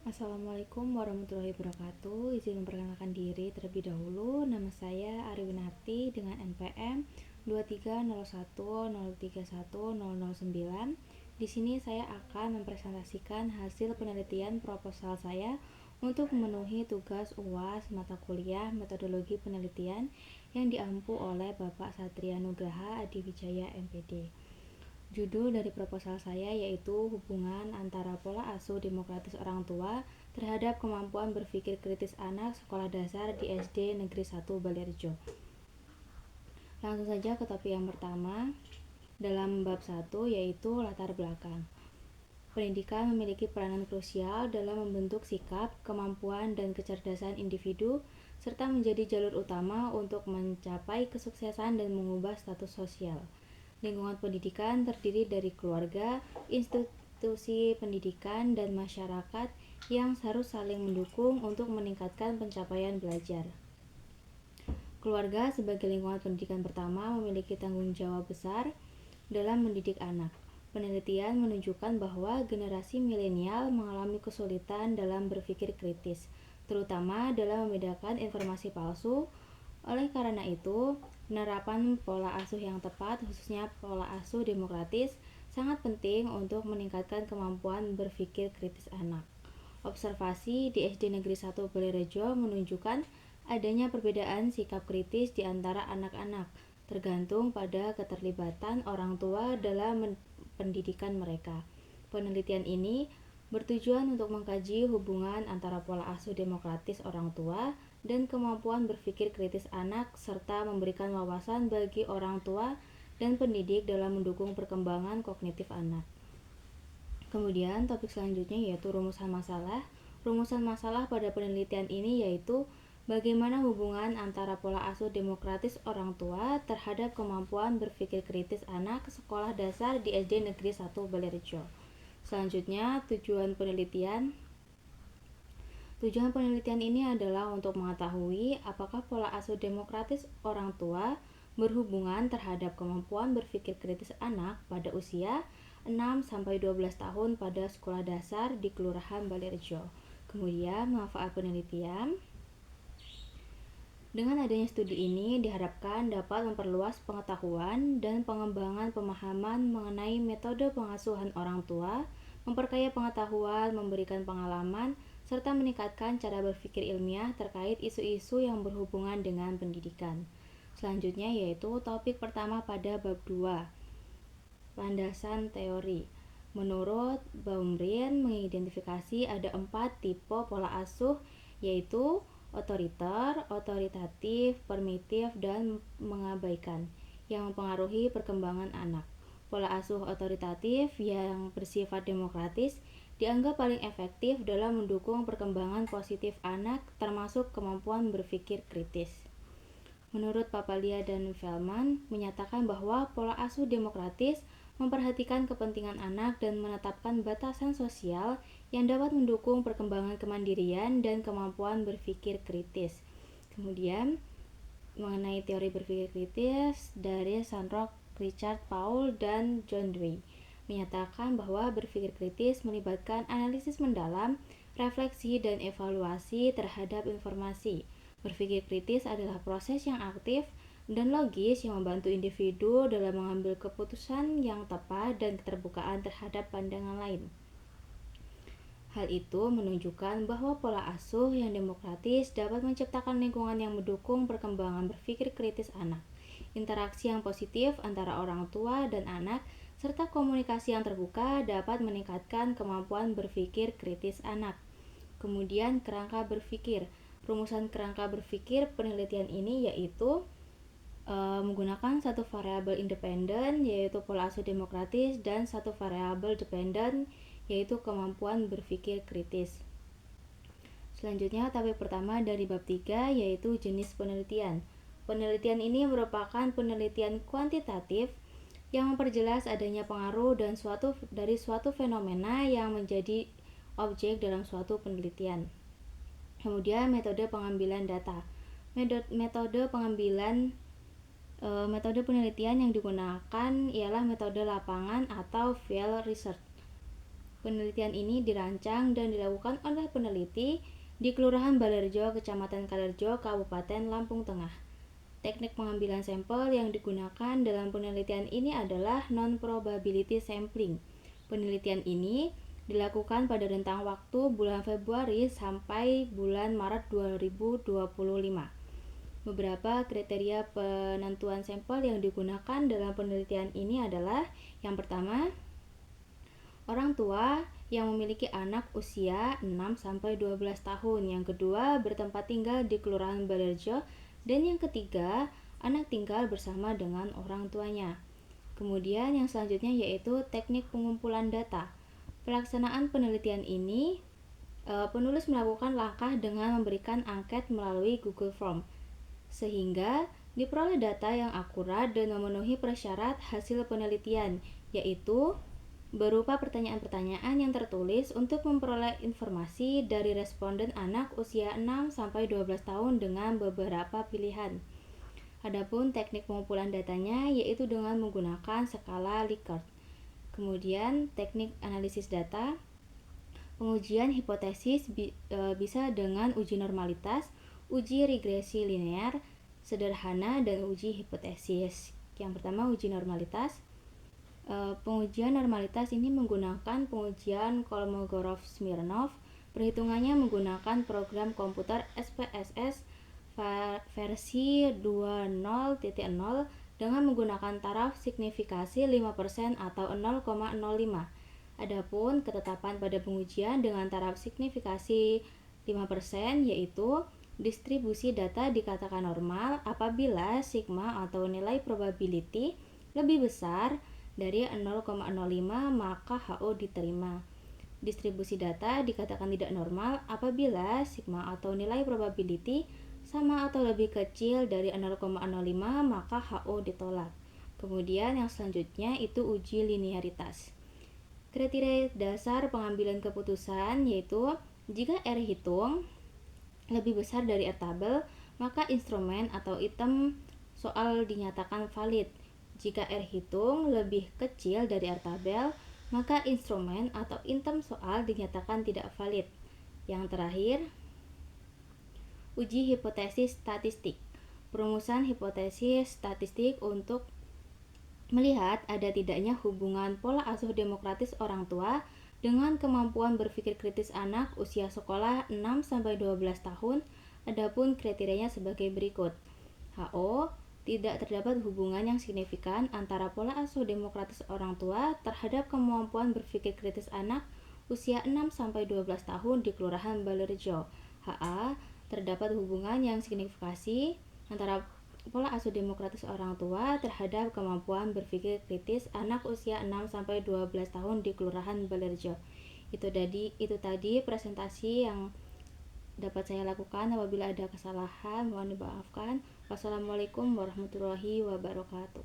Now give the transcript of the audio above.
Assalamualaikum warahmatullahi wabarakatuh. Izin memperkenalkan diri terlebih dahulu. Nama saya Ari Winarti dengan NPM 23010310009. Di sini saya akan mempresentasikan hasil penelitian proposal saya untuk memenuhi tugas UAS mata kuliah Metodologi Penelitian yang diampu oleh Bapak Satria Nugraha Adiwijaya MPD. Judul dari proposal saya yaitu hubungan antara pola asuh demokratis orang tua terhadap kemampuan berpikir kritis anak sekolah dasar di SD Negeri 1 Balerejo. Langsung saja ke topik yang pertama dalam bab 1 yaitu latar belakang. Pendidikan memiliki peranan krusial dalam membentuk sikap, kemampuan, dan kecerdasan individu serta menjadi jalur utama untuk mencapai kesuksesan dan mengubah status sosial. Lingkungan pendidikan terdiri dari keluarga, institusi pendidikan, dan masyarakat yang harus saling mendukung untuk meningkatkan pencapaian belajar. Keluarga sebagai lingkungan pendidikan pertama memiliki tanggung jawab besar dalam mendidik anak. Penelitian menunjukkan bahwa generasi milenial mengalami kesulitan dalam berpikir kritis, terutama dalam membedakan informasi palsu. Oleh karena itu, penerapan pola asuh yang tepat, khususnya pola asuh demokratis, sangat penting untuk meningkatkan kemampuan berpikir kritis anak. Observasi di SD Negeri 1 Balerejo menunjukkan adanya perbedaan sikap kritis di antara anak-anak, tergantung pada keterlibatan orang tua dalam pendidikan mereka. Penelitian ini bertujuan untuk mengkaji hubungan antara pola asuh demokratis orang tua dan kemampuan berpikir kritis anak serta memberikan wawasan bagi orang tua dan pendidik dalam mendukung perkembangan kognitif anak. Kemudian topik selanjutnya yaitu rumusan masalah. Rumusan masalah pada penelitian ini yaitu bagaimana hubungan antara pola asuh demokratis orang tua terhadap kemampuan berpikir kritis anak sekolah dasar di SD Negeri 1 Balerejo. Selanjutnya, tujuan penelitian ini adalah untuk mengetahui apakah pola asuh demokratis orang tua berhubungan terhadap kemampuan berpikir kritis anak pada usia 6-12 tahun pada sekolah dasar di Kelurahan Balerejo. Kemudian, manfaat penelitian. Dengan adanya studi ini diharapkan dapat memperluas pengetahuan dan pengembangan pemahaman mengenai metode pengasuhan orang tua, memperkaya pengetahuan, memberikan pengalaman, serta meningkatkan cara berpikir ilmiah terkait isu-isu yang berhubungan dengan pendidikan. Selanjutnya yaitu topik pertama pada bab 2, landasan teori. Menurut Baumrind mengidentifikasi ada 4 tipe pola asuh yaitu otoriter, otoritatif, permitif, dan mengabaikan yang mempengaruhi perkembangan anak. Pola asuh otoritatif yang bersifat demokratis dianggap paling efektif dalam mendukung perkembangan positif anak termasuk kemampuan berpikir kritis. Menurut Papalia dan Feldman menyatakan bahwa pola asuh demokratis memperhatikan kepentingan anak dan menetapkan batasan sosial yang dapat mendukung perkembangan kemandirian dan kemampuan berpikir kritis. Kemudian, mengenai teori berpikir kritis dari Sandrock, Richard Paul, dan John Dewey menyatakan bahwa berpikir kritis melibatkan analisis mendalam, refleksi, dan evaluasi terhadap informasi. Berpikir kritis adalah proses yang aktif dan logis yang membantu individu dalam mengambil keputusan yang tepat dan keterbukaan terhadap pandangan lain. Hal itu menunjukkan bahwa pola asuh yang demokratis dapat menciptakan lingkungan yang mendukung perkembangan berpikir kritis anak, interaksi yang positif antara orang tua dan anak, serta komunikasi yang terbuka dapat meningkatkan kemampuan berpikir kritis anak. Kemudian kerangka berpikir. Rumusan kerangka berpikir penelitian ini yaitu menggunakan satu variabel independen yaitu pola asuh demokratis dan satu variabel dependen yaitu kemampuan berpikir kritis. Selanjutnya topik pertama dari bab 3 yaitu jenis penelitian. Penelitian ini merupakan penelitian kuantitatif yang memperjelas adanya pengaruh dan suatu fenomena yang menjadi objek dalam suatu penelitian. Kemudian metode pengambilan data. Metode penelitian yang digunakan ialah metode lapangan atau field research. Penelitian ini dirancang dan dilakukan oleh peneliti di Kelurahan Balerjo, Kecamatan Kalerjo, Kabupaten Lampung Tengah. Teknik pengambilan sampel yang digunakan dalam penelitian ini adalah non-probability sampling. Penelitian ini dilakukan pada rentang waktu bulan Februari sampai bulan Maret 2025. Beberapa kriteria penentuan sampel yang digunakan dalam penelitian ini adalah: yang pertama, orang tua yang memiliki anak usia 6-12 tahun. Yang kedua, bertempat tinggal di Kelurahan Balerjo. Dan yang ketiga, anak tinggal bersama dengan orang tuanya. Kemudian yang selanjutnya yaitu teknik pengumpulan data. Pelaksanaan penelitian ini, penulis melakukan langkah dengan memberikan angket melalui Google Form, sehingga diperoleh data yang akurat dan memenuhi prasyarat hasil penelitian, yaitu berupa pertanyaan-pertanyaan yang tertulis untuk memperoleh informasi dari responden anak usia 6-12 tahun dengan beberapa pilihan. Adapun teknik pengumpulan datanya yaitu dengan menggunakan skala Likert. Kemudian teknik analisis data. Pengujian hipotesis bisa dengan uji normalitas, uji regresi linear, sederhana, dan uji hipotesis. Yang pertama, uji normalitas. Pengujian normalitas ini menggunakan pengujian Kolmogorov-Smirnov. Perhitungannya menggunakan program komputer SPSS versi 2.0.0 dengan menggunakan taraf signifikasi 5% atau 0,05. Adapun ketetapan pada pengujian dengan taraf signifikasi 5% yaitu distribusi data dikatakan normal apabila sigma atau nilai probability lebih besar dari 0,05 maka HO diterima. Distribusi data dikatakan tidak normal apabila sigma atau nilai probability sama atau lebih kecil dari 0,05 maka HO ditolak. Kemudian yang selanjutnya itu uji linearitas. Kriteria dasar pengambilan keputusan yaitu jika R hitung lebih besar dari R tabel, maka instrumen atau item soal dinyatakan valid. Jika R hitung lebih kecil dari R tabel, maka instrumen atau item soal dinyatakan tidak valid. Yang terakhir, uji hipotesis statistik. Perumusan hipotesis statistik untuk melihat ada tidaknya hubungan pola asuh demokratis orang tua dengan kemampuan berpikir kritis anak usia sekolah 6-12 tahun. Adapun kriterianya sebagai berikut. HO, tidak terdapat hubungan yang signifikan antara pola asuh demokratis orang tua terhadap kemampuan berpikir kritis anak usia 6-12 tahun di Kelurahan Balerjo. HA, terdapat hubungan yang signifikasi antara pola asuh demokratis orang tua terhadap kemampuan berpikir kritis anak usia 6-12 tahun di Kelurahan Balerjo. Itu tadi presentasi yang dapat saya lakukan. Apabila ada kesalahan mohon dimaafkan. Wassalamualaikum warahmatullahi wabarakatuh.